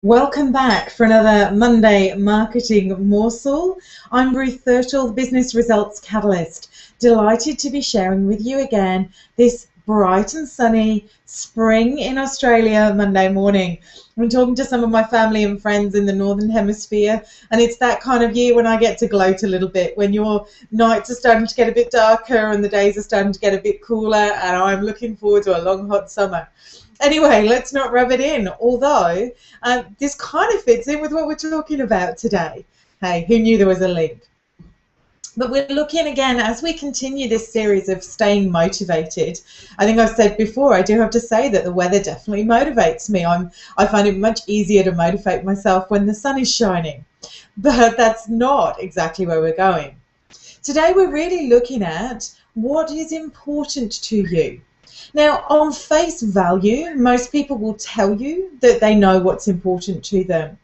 Welcome back for another Monday Marketing Morsel. I'm Ruth Thurtle, Business Results Catalyst. Delighted to be sharing with you again this bright and sunny spring in Australia Monday morning. I'm talking to some of my family and friends in the Northern Hemisphere, and it's that kind of year when I get to gloat a little bit, when your nights are starting to get a bit darker and the days are starting to get a bit cooler, and I'm looking forward to a long hot summer. Anyway, let's not rub it in, although this kind of fits in with what we're talking about today. Hey, who knew there was a link? But we're looking again, as we continue this series of staying motivated. I think I've said before, I do have to say that the weather definitely motivates me. I find it much easier to motivate myself when the sun is shining. But that's not exactly where we're going. Today we're really looking at what is important to you. Now, on face value, most people will tell you that they know what's important to them.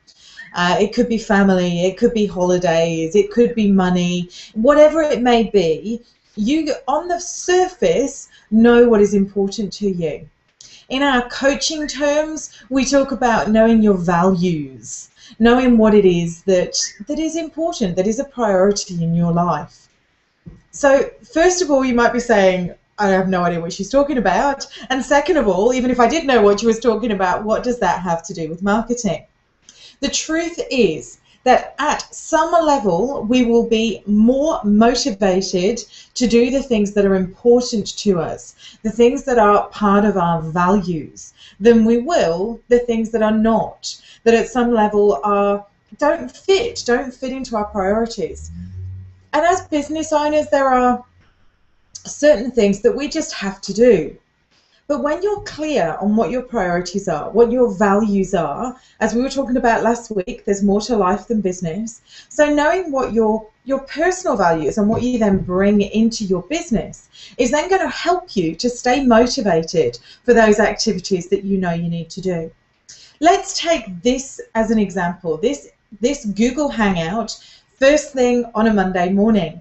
It could be family, it could be holidays, it could be money, whatever it may be, you on the surface know what is important to you. In our coaching terms, we talk about knowing your values, knowing what it is that is important, that is a priority in your life. So, first of all, you might be saying, I have no idea what she's talking about. And second of all, even if I did know what she was talking about, what does that have to do with marketing? The truth is that at some level, we will be more motivated to do the things that are important to us, the things that are part of our values, than we will the things that are not, that at some level don't fit into our priorities. And as business owners, there are certain things that we just have to do. But when you're clear on what your priorities are, what your values are, as we were talking about last week, there's more to life than business. So knowing what your personal values and what you then bring into your business is then going to help you to stay motivated for those activities that you know you need to do. Let's take this as an example, this Google Hangout, first thing on a Monday morning.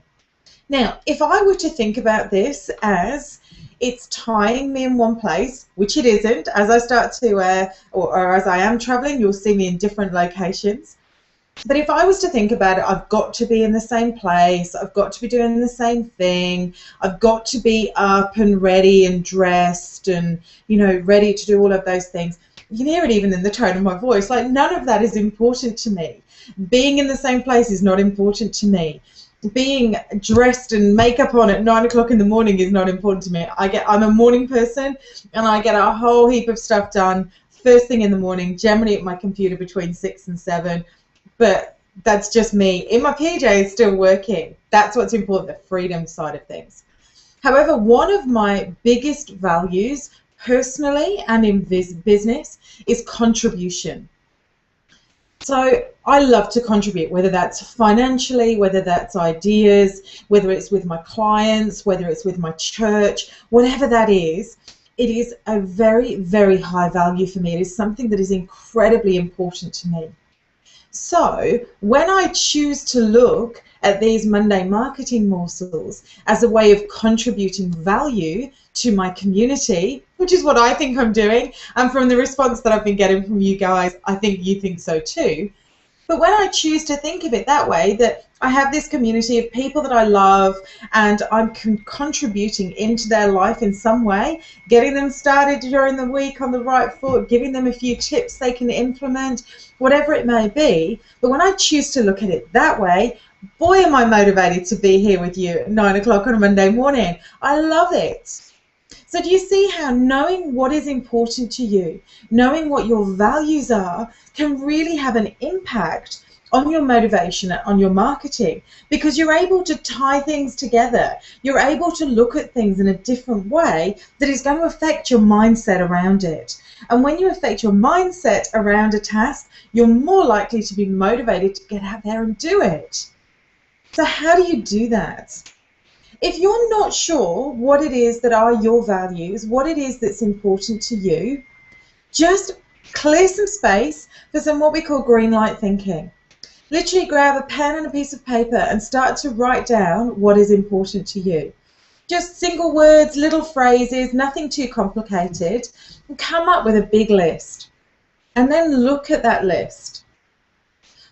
Now, if I were to think about this as it's tying me in one place, which it isn't, as I start to, or as I am traveling, you'll see me in different locations. But if I was to think about it, I've got to be in the same place, I've got to be doing the same thing, I've got to be up and ready and dressed and, ready to do all of those things. You can hear it even in the tone of my voice. Like, none of that is important to me. Being in the same place is not important to me. Being dressed and makeup on at 9 o'clock in the morning is not important to me. I'm a morning person, and I get a whole heap of stuff done first thing in the morning, generally at my computer between 6 and 7. But that's just me in my PJs still working. That's what's important, the freedom side of things. However, one of my biggest values personally and in business is contribution. So I love to contribute, whether that's financially, whether that's ideas, whether it's with my clients, whether it's with my church, whatever that is, it is a very, very high value for me. It is something that is incredibly important to me. So when I choose to look at these Monday marketing morsels as a way of contributing value to my community, which is what I think I'm doing, and from the response that I've been getting from you guys, I think you think so too. But when I choose to think of it that way, that I have this community of people that I love and I'm contributing into their life in some way, getting them started during the week on the right foot, giving them a few tips they can implement, whatever it may be. But when I choose to look at it that way, boy, am I motivated to be here with you at 9 o'clock on a Monday morning. I love it. So do you see how knowing what is important to you, knowing what your values are, can really have an impact on your motivation, on your marketing, because you're able to tie things together. You're able to look at things in a different way that is going to affect your mindset around it. And when you affect your mindset around a task, you're more likely to be motivated to get out there and do it. So how do you do that? If you're not sure what it is that are your values, what it is that's important to you, just clear some space for some what we call green light thinking. Literally grab a pen and a piece of paper and start to write down what is important to you. Just single words, little phrases, nothing too complicated, and come up with a big list. and then look at that list.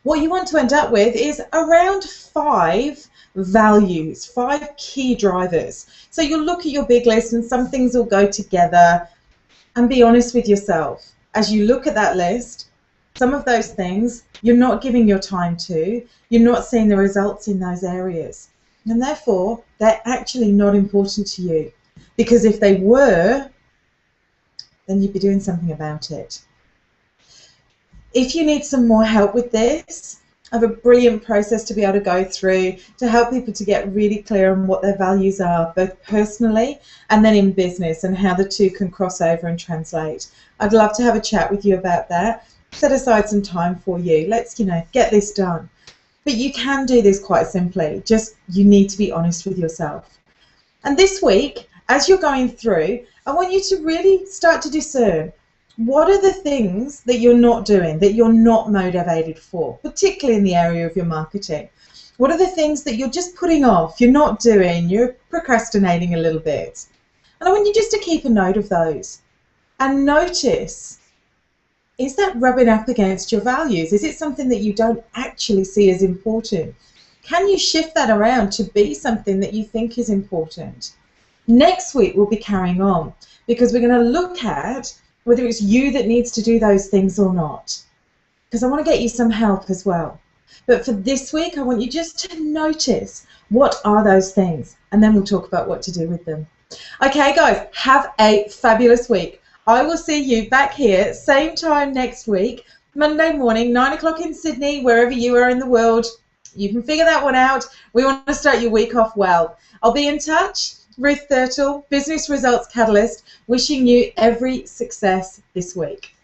What you want to end up with is around 5 values, 5 key drivers. So you'll look at your big list and some things will go together, and be honest with yourself. As you look at that list, some of those things you're not giving your time to, you're not seeing the results in those areas, and therefore they're actually not important to you, because if they were, then you'd be doing something about it. If you need some more help with this, I have a brilliant process to be able to go through to help people to get really clear on what their values are, both personally and then in business, and how the two can cross over and translate. I'd love to have a chat with you about that. Set aside some time for you. Let's, get this done. But you can do this quite simply. Just you need to be honest with yourself. And this week, as you're going through, I want you to really start to discern what are the things that you're not doing, that you're not motivated for, particularly in the area of your marketing. What are the things that you're just putting off, you're not doing, you're procrastinating a little bit? And I want you just to keep a note of those and notice, is that rubbing up against your values? Is it something that you don't actually see as important? Can you shift that around to be something that you think is important? Next week we'll be carrying on, because we're going to look at whether it's you that needs to do those things or not, because I want to get you some help as well. But for this week, I want you just to notice what are those things, and then we'll talk about what to do with them. Okay, guys, have a fabulous week. I will see you back here, same time next week, Monday morning, 9 o'clock in Sydney, wherever you are in the world. You can figure that one out. We want to start your week off well. I'll be in touch. Ruth Thurtle, Business Results Catalyst, wishing you every success this week.